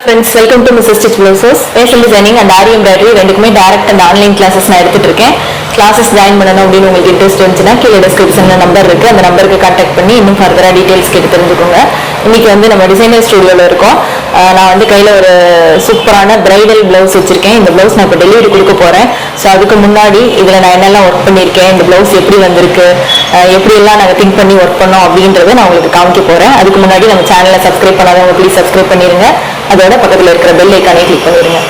Friends, welcome to Mrs. Stitch Blouses. Fashion Designing and Aari Embroidery ரெண்டுக்குமே direct and online classes நான் எடுத்துட்டு இருக்கேன். Classes join பண்ணனும் அப்படினு உங்களுக்கு இன்ட்ரஸ்ட் இருந்துச்சுனா கீழ descriptionல நம்பர் இருக்கு. அந்த நம்பருக்கு कांटेक्ट பண்ணி இன்னும் ஃபர்தரா டீடைல்ஸ் கேட்டு தெரிஞ்சுக்கோங்க. இன்னைக்கு வந்து நம்ம டிசைனர் ஸ்டுடியோல இருக்கோம். நான் வந்து கையில ஒரு சூப்பரான பிரைடல் ப்ளவுஸ் வச்சிருக்கேன். இந்த ப்ளவுஸ் நான் இப்ப டெலிவரி கொடுக்க போறேன். சோ அதுக்கு முன்னாடி இதுல நான் என்னெல்லாம் வர்க் பண்ணிருக்கேன், இந்த ப்ளவுஸ் எப்படி வந்திருக்கு, எப்படி எல்லாம் நாங்க திங்க் பண்ணி வர்க் பண்ணோம் அப்படிங்கறதை நான் உங்களுக்கு காமிக்க போறேன். அதுக்கு முன்னாடி நம்ம சேனலை சப்ஸ்கிரைப் பண்ணாதவங்க ப்ளீஸ் சப்ஸ்கிரைப் பண்ணிருங்க. அதோட பக்கத்துல இருக்கிற பெல் ஐகானை கிளிக் பண்ணிடுங்க.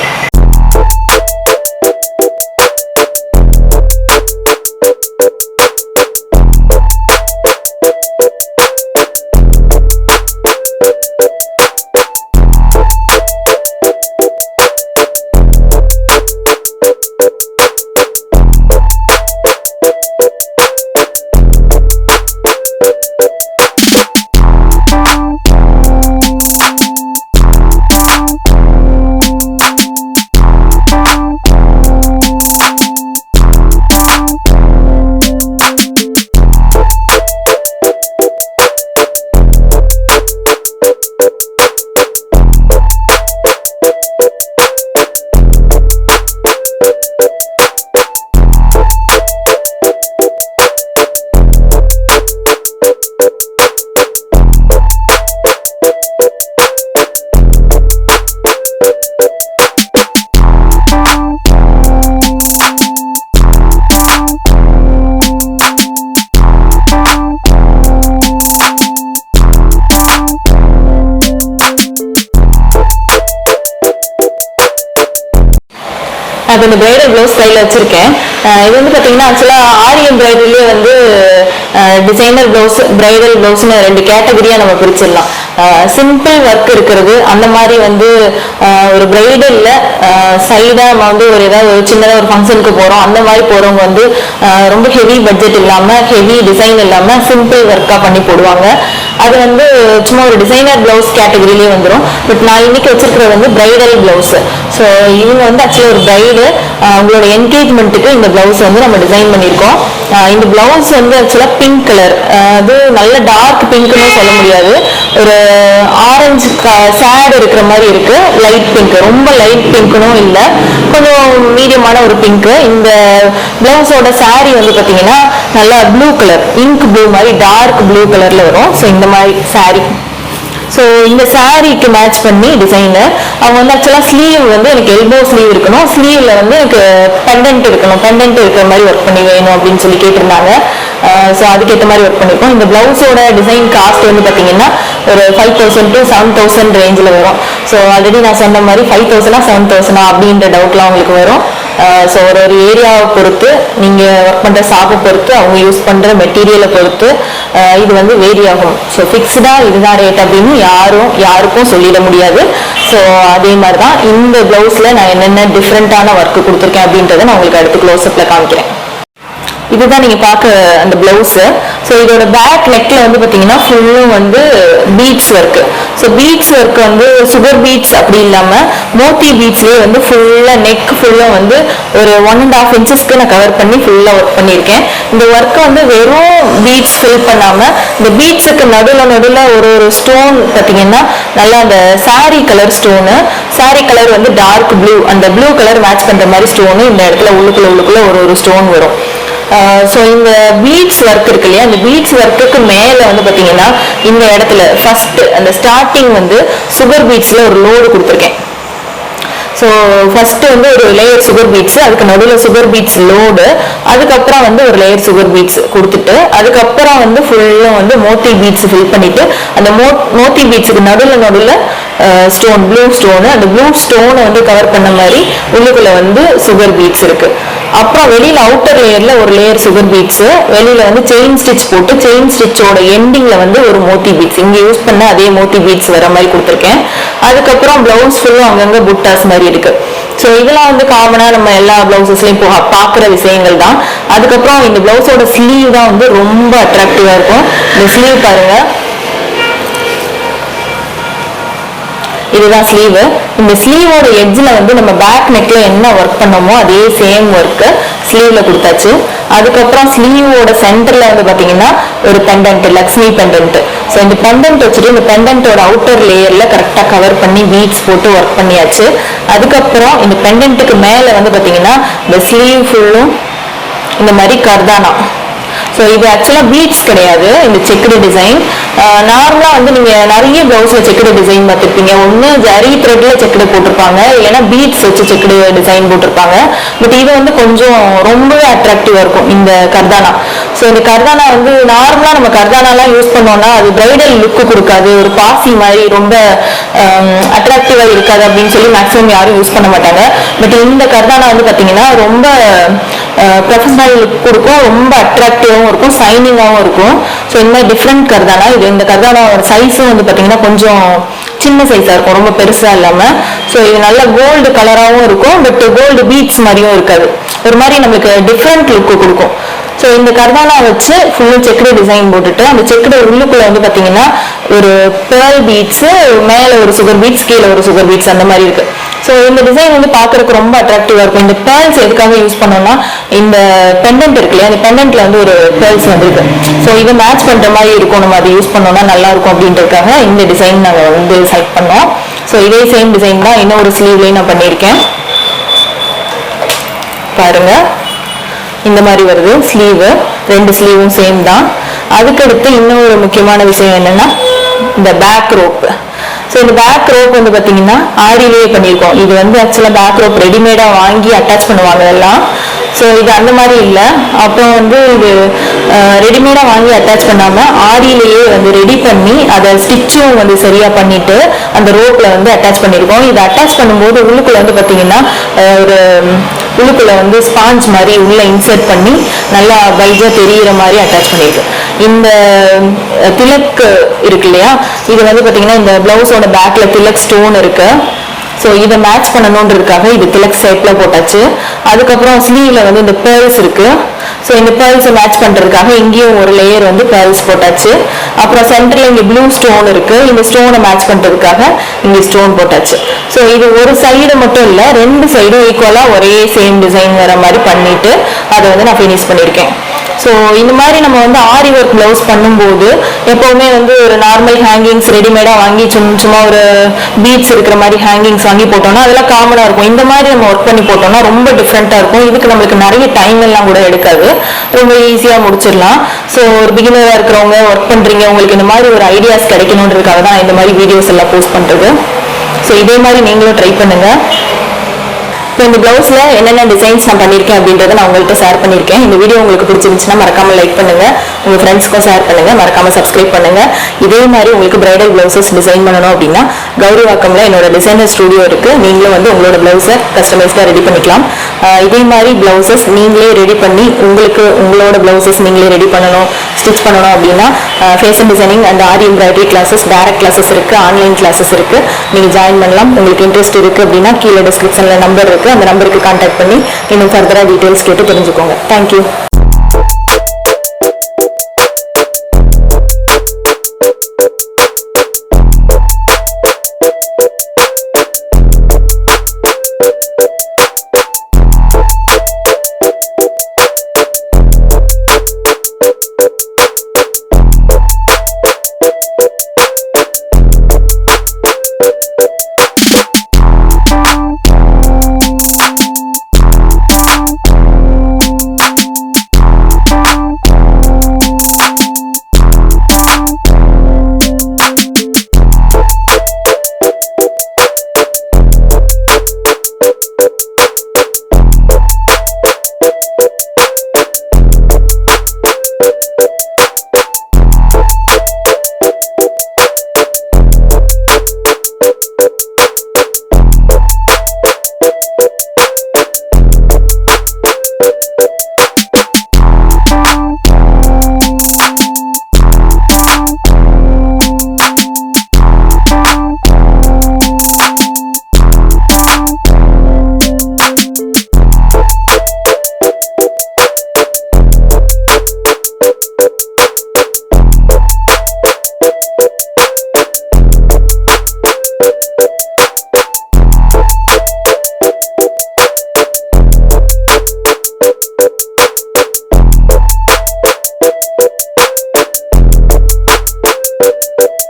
அது இந்த பிரைடல் ப்ளவுஸ் கையில் வச்சிருக்கேன். இது வந்து பார்த்தீங்கன்னா ஆக்சுவலாக ஆரி எம்ப்ராய்டரிலேயே வந்து டிசைனர் ப்ளவுஸ், பிரைடல் ப்ளவுஸ்னு ரெண்டு கேட்டகரியாக நம்ம பிரிச்சிடலாம். சிம்பிள் ஒர்க் இருக்கிறது, அந்த மாதிரி வந்து ஒரு பிரைடலில் சைடாக நம்ம வந்து ஒரு ஏதாவது ஒரு சின்னதாக ஒரு ஃபங்க்ஷனுக்கு போகிறோம், அந்த மாதிரி போகிறவங்க வந்து ரொம்ப ஹெவி பட்ஜெட் இல்லாமல், ஹெவி டிசைன் இல்லாமல் சிம்பிள் ஒர்க்காக பண்ணி போடுவாங்க. அது வந்து சும்மா ஒரு டிசைனர் ப்ளவுஸ் கேட்டகரியிலேயே வந்துடும். பட் நான் இன்னைக்கு வச்சிருக்கிறது வந்து பிரைடல் ப்ளவுஸ். ஸோ இவங்க வந்து ஆக்சுவலாக ஒரு பிரைடு, அவங்களோட என்கேஜ்மெண்ட்டுக்கு இந்த ப்ளவுஸ் வந்து நம்ம டிசைன் பண்ணியிருக்கோம். இந்த ப்ளவுஸ் வந்து ஆக்சுவலாக பிங்க் கலர், அது நல்ல டார்க் பிங்க்னு சொல்ல முடியாது, ஒரு ஆரஞ்சு சேட் இருக்கிற மாதிரி இருக்கு. லைட் பிங்க், ரொம்ப லைட் பிங்க்னும் இல்லை, கொஞ்சம் மீடியமான ஒரு பிங்க். இந்த பிளவுஸோட சாரி வந்து பார்த்தீங்கன்னா நல்லா ப்ளூ கலர், இங்க் ப்ளூ மாதிரி டார்க் ப்ளூ கலர்ல வரும். ஸோ இந்த மாதிரி சாரி. ஸோ இந்த சாரீக்கு மேட்ச் பண்ணி டிசைனு அவங்க வந்து ஆக்சுவலாக ஸ்லீவ் வந்து எனக்கு எல்போ ஸ்லீவ் இருக்கணும், ஸ்லீவ்ல வந்து எனக்கு பெண்டன்ட் இருக்கணும், பெண்டன்ட் இருக்கிற மாதிரி ஒர்க் பண்ணி வேணும் அப்படின்னு சொல்லி கேட்டிருந்தாங்க. ஸோ அதுக்கேற்ற மாதிரி ஒர்க் பண்ணியிருக்கோம். இந்த பிளவுஸோட டிசைன் காஸ்ட் வந்து பார்த்தீங்கன்னா ஒரு 5,000 to 7,000 ரேஞ்சில் வரும். ஸோ ஆல்ரெடி நான் சொன்ன மாதிரி 5,000 7,000 அப்படின்ற டவுட்லாம் உங்களுக்கு வரும். ஸோ ஒரு ஏரியாவை பொறுத்து, நீங்கள் ஒர்க் பண்ணுற ஷாப்பை பொறுத்து, அவங்க யூஸ் பண்ணுற மெட்டீரியலை பொறுத்து இது வந்து வேரி ஆகும். ஸோ ஃபிக்ஸ்டாக இதுதான் ரேட் அப்படின்னு யாருக்கும் சொல்லிட முடியாது. ஸோ அதே மாதிரி தான் இந்த ப்ளவுஸில் நான் என்னென்ன டிஃப்ரெண்ட்டான ஒர்க்கு கொடுத்துருக்கேன் அப்படின்றத நான் உங்களுக்கு அடுத்து க்ளோஸ்அப்பில் காமிக்கிறேன். இதுதான் நீங்க பார்க்க அந்த பிளவுஸ். ஸோ இதோட பேக் நெக்ல வந்து பார்த்தீங்கன்னா ஃபுல்லும் வந்து beads work. So beads work வந்து சுகர் பீட்ஸ் அப்படி இல்லாமல் மோத்தி பீட்ஸ்லேயே வந்து ஃபுல்லாக நெக் ஃபுல்லாக வந்து ஒரு 1.5 இன்ச்சஸ்க்கு நான் கவர் பண்ணி ஃபுல்லாக ஒர்க் பண்ணியிருக்கேன். இந்த ஒர்க்கை வந்து வெறும் பீட்ஸ் ஃபில் பண்ணாமல் இந்த பீட்ஸுக்கு நடுவில் ஒரு ஸ்டோன் பார்த்தீங்கன்னா நல்லா அந்த sorry colour stone, sorry colour வந்து டார்க் ப்ளூ, அந்த ப்ளூ கலர் மேட்ச் பண்ணுற மாதிரி ஸ்டோனு இந்த இடத்துல உள்ளுக்குள்ள ஒரு ஸ்டோன் வரும். ஸோ இந்த பீட்ஸ் ஒர்க் இருக்கு இல்லையா, இந்த பீட்ஸ் ஒர்க்குக்கு மேலே வந்து பார்த்தீங்கன்னா இந்த இடத்துல ஃபர்ஸ்ட் அந்த ஸ்டார்டிங் வந்து சுகர் பீட்ஸில் ஒரு லோடு கொடுத்துருக்கேன். ஸோ ஃபர்ஸ்ட் வந்து ஒரு லேயர் சுகர் பீட்ஸ், அதுக்கு நடுவில் சுகர் பீட்ஸ் லோடு, அதுக்கப்புறம் வந்து ஒரு லேயர் சுகர் பீட்ஸ் கொடுத்துட்டு அதுக்கப்புறம் வந்து ஃபுல்லாக வந்து மோத்தி பீட்ஸ் ஃபில் பண்ணிட்டு அந்த மோத்தி பீட்ஸுக்கு நடுவில் ஸ்டோன், ப்ளூ ஸ்டோனு, அந்த ப்ளூ ஸ்டோனை வந்து கவர் பண்ண மாதிரி உள்ளுக்குள்ள வந்து சுகர் பீட்ஸ் இருக்கு. அப்புறம் வெளியில அவுட்டர் லேயர்ல ஒரு லேயர் சுகர் பீட்ஸ், வெளியில வந்து செயின் ஸ்டிச் போட்டு செயின் ஸ்டிச்சோட எண்டிங்ல வந்து ஒரு மோத்தி பீட்ஸ், இங்க யூஸ் பண்ண அதே மோத்தி பீட்ஸ் வர மாதிரி கொடுத்துருக்கேன். அதுக்கப்புறம் பிளவுஸ் ஃபுல்லும் அங்கங்க புட்டாஸ் மாதிரி இருக்கு. ஸோ இதெல்லாம் வந்து காமனா நம்ம எல்லா பிளவுசஸ்லயும் பார்க்குற விஷயங்கள் தான். அதுக்கப்புறம் இந்த பிளவுஸோட ஸ்லீவ் தான் வந்து ரொம்ப அட்ராக்டிவா இருக்கும். இந்த ஸ்லீவ் பாருங்க, இதுதான் ஸ்லீவ். இந்த ஸ்லீவோட எட்ஜில் வந்து நம்ம பேக் நெக்ல என்ன ஒர்க் பண்ணோமோ அதே சேம் ஒர்க்கு ஸ்லீவ்ல கொடுத்தாச்சு. அதுக்கப்புறம் ஸ்லீவோட சென்டர்ல வந்து பாத்தீங்கன்னா ஒரு பெண்டன்ட், லக்ஷ்மி பெண்டன்ட். ஸோ இந்த பெண்டன்ட் வச்சுட்டு இந்த பெண்டன்ட்டோட அவுட்டர் லேயர்ல கரெக்டா கவர் பண்ணி பீட்ஸ் போட்டு ஒர்க் பண்ணியாச்சு. அதுக்கப்புறம் இந்த பெண்டன்ட்டுக்கு மேல வந்து பாத்தீங்கன்னா இந்த ஸ்லீவ் ஃபுல்லும் இந்த மாதிரி கர்தானா. ஸோ இது ஆக்சுவலா பீட்ஸ் கிடையாது, இந்த செக்குடு டிசைன். நார்மலா வந்து நீங்க நிறைய பிளவுஸ்ல செக்குடு டிசைன் பார்த்துருப்பீங்க. ஒன்னு ஜரி த்ரெட்ல செக்குடு போட்டிருப்பாங்க, இல்லைன்னா பீட்ஸ் வச்சு செக்குடு டிசைன் போட்டிருப்பாங்க. பட் இது வந்து கொஞ்சம் ரொம்பவே அட்ராக்டிவா இருக்கும் இந்த கர்தானா. ஸோ இந்த கர்தானா வந்து நார்மலா நம்ம கர்தானாலாம் யூஸ் பண்ணோம்னா அது பிரைடல் லுக்கு கொடுக்காது, ஒரு பாசி மாதிரி ரொம்ப அட்ராக்டிவா இருக்காது அப்படின்னு சொல்லி மேக்ஸிமம் யாரும் யூஸ் பண்ண மாட்டாங்க. பட் இந்த கர்தானா வந்து பாத்தீங்கன்னா ரொம்ப ப்ரொஃபஷனல் லுக் கொடுக்கும், ரொம்ப அட்ராக்டிவாகவும் இருக்கும், சைனிங்காகவும் இருக்கும். ஸோ இந்த மாதிரி டிஃப்ரெண்ட் கர்தானா இது. இந்த கர்தானாவோட சைஸும் வந்து பார்த்தீங்கன்னா கொஞ்சம் சின்ன சைஸாக இருக்கும், ரொம்ப பெருசாக இல்லாமல். ஸோ இது நல்ல கோல்டு கலராகவும் இருக்கும், பட் கோல்டு பீட்ஸ் மாதிரியும் இருக்காது, ஒரு மாதிரி நம்மளுக்கு டிஃப்ரெண்ட் லுக்கு கொடுக்கும். ஸோ இந்த கர்தானா வச்சு ஃபுல்லும் செக்குடு டிசைன் போட்டுட்டு அந்த செக்குடு உள்ளுக்குள்ள வந்து பார்த்தீங்கன்னா ஒரு பேர்ல் பீட்ஸ், மேலே ஒரு சுகர் பீட்ஸ், கீழே ஒரு சுகர் பீட்ஸ், அந்த மாதிரி இருக்கு. ஸோ இந்த டிசைன் வந்து பார்க்கறதுக்கு ரொம்ப அட்ராக்டிவா இருக்கும். இந்த பேர்ல்ஸ் எதுக்காக யூஸ் பண்ணோம்னா இந்த பெண்டன்ட் இருக்கு இல்லையா, அந்த பெண்டன்ட்ல வந்து ஒரு பேர்ல்ஸ் வந்துருக்கு. ஸோ இதை மேட்ச் பண்ற மாதிரி இருக்கும், நம்ம அதை யூஸ் பண்ணோம்னா நல்லா இருக்கும் அப்படின்றதுக்காக இந்த டிசைன் நாங்கள் வந்து செலக்ட் பண்ணோம். ஸோ இதே சேம் டிசைன் தான் இன்னொரு ஸ்லீவ்லையும் நான் பண்ணியிருக்கேன். பாருங்க, இந்த மாதிரி வருது ஸ்லீவ், ரெண்டு ஸ்லீவும் சேம் தான். அதுக்கடுத்து இன்னொரு முக்கியமான விஷயம் என்னன்னா இந்த பேக் ரோப். ஸோ இந்த பேக் ரோப் வந்து பார்த்தீங்கன்னா ஆரிலேயே பண்ணியிருக்கோம். இது வந்து ஆக்சுவலாக பேக் ரோப் ரெடிமேடாக வாங்கி அட்டாச் பண்ணுவாங்க எல்லாம். ஸோ இது அந்த மாதிரி இல்லை. அப்புறம் வந்து இது ரெடிமேடாக வாங்கி அட்டாச் பண்ணாமல் ஆரிலேயே வந்து ரெடி பண்ணி அதை ஸ்டிச்சும் வந்து சரியாக பண்ணிட்டு அந்த ரோப்பில் வந்து அட்டாச் பண்ணியிருக்கோம். இதை அட்டாச் பண்ணும்போது உள்ளுக்குள்ள வந்து பார்த்தீங்கன்னா ஒரு உள்ளுக்குள்ள வந்து ஸ்பாஞ்ச் மாதிரி உள்ள இன்சர்ட் பண்ணி நல்லா பல்ஜா தெரியிற மாதிரி அட்டாச் பண்ணியிருக்கு. இந்த திலக் இருக்கு இல்லையா, இது வந்து பார்த்தீங்கன்னா இந்த பிளவுஸோட பேக்ல திலக் ஸ்டோன் இருக்கு. ஸோ இதை மேட்ச் பண்ணணுன்றதுக்காக இது திலக் ஷேப்ல போட்டாச்சு. அதுக்கப்புறம் ஸ்லீவ்ல வந்து இந்த பேர்ல்ஸ் இருக்கு. ஸோ இந்த பேர்ல்ஸை மேட்ச் பண்றதுக்காக இங்கேயும் ஒரு லேயர் வந்து பேர்ல்ஸ் போட்டாச்சு. அப்புறம் சென்டர்ல இங்க ப்ளூ ஸ்டோன் இருக்கு, இந்த ஸ்டோனை மேட்ச் பண்றதுக்காக இங்க ஸ்டோன் போட்டாச்சு. ஸோ இது ஒரு சைடு மட்டும் இல்ல, ரெண்டு சைடும் ஈக்குவலா ஒரே சேம் டிசைன் வர மாதிரி பண்ணிட்டு அதை வந்து நான் ஃபினிஷ் பண்ணியிருக்கேன். ஸோ இந்த மாதிரி நம்ம வந்து ஆரி ஒர்க் பிளவுஸ் பண்ணும்போது எப்பவுமே வந்து ஒரு நார்மல் ஹேங்கிங்ஸ் ரெடிமேடா வாங்கி சும்மா ஒரு பீட்ஸ் இருக்கிற மாதிரி ஹேங்கிங்ஸ் வாங்கி போட்டோம்னா அதெல்லாம் காமனா இருக்கும். இந்த மாதிரி நம்ம ஒர்க் பண்ணி போட்டோம்னா ரொம்ப டிஃப்ரெண்டா இருக்கும். இதுக்கு நம்மளுக்கு நிறைய டைம் எல்லாம் கூட எடுக்காது, ரொம்ப ஈஸியா முடிச்சிடலாம். ஸோ ஒரு பிகினரா இருக்கிறவங்க ஒர்க் பண்றீங்க, உங்களுக்கு இந்த மாதிரி ஒரு ஐடியாஸ் கிடைக்கணுன்றதுக்காக தான் இந்த மாதிரி வீடியோஸ் எல்லாம் போஸ்ட் பண்றது. ஸோ இதே மாதிரி நீங்களும் ட்ரை பண்ணுங்க. இப்போ இந்த பிளவுஸ்ல என்னென்ன டிசைன்ஸ் நான் பண்ணியிருக்கேன் அப்படின்றத நான் உங்கள்கிட்ட ஷேர் பண்ணியிருக்கேன். இந்த வீடியோ உங்களுக்கு பிடிச்சிருந்துச்சுன்னா மறக்காம லைக் பண்ணுங்க, உங்க ஃப்ரெண்ட்ஸ்க்கும் ஷேர் பண்ணுங்க, மறக்காம சப்ஸ்கிரைப் பண்ணுங்க. இதே மாதிரி உங்களுக்கு பிரைடல் பிளவுசஸ் டிசைன் பண்ணணும் அப்படின்னா கௌரிவாக்கம்ல என்னோட டிசைனர் ஸ்டுடியோ இருக்கு, நீங்களும் வந்து உங்களோட பிளவுஸை கஸ்டமைஸ்டா ரெடி பண்ணிக்கலாம். இதே மாதிரி பிளவுசஸ் நீங்களே ரெடி பண்ணி உங்களோட பிளவுசஸ் நீங்களே ரெடி பண்ணணும், ஸ்டிச் பண்ணணும் அப்படின்னா fashion designing and aari embroidery classes, direct classes இருக்கு, ஆன்லைன் கிளாஸஸ் இருக்கு, நீங்க ஜாயின் பண்ணலாம். உங்களுக்கு இன்ட்ரெஸ்ட் இருக்கு அப்படின்னா கீழே டிஸ்கிரிப்ஷன்ல நம்பர் இருக்கு, அந்த நம்பருக்கு கான்டாக்ட் பண்ணி இன்னும் ஃபர்தரா டீடைல்ஸ் கேட்டு தெரிஞ்சுக்கோங்க. தேங்க்யூ. you.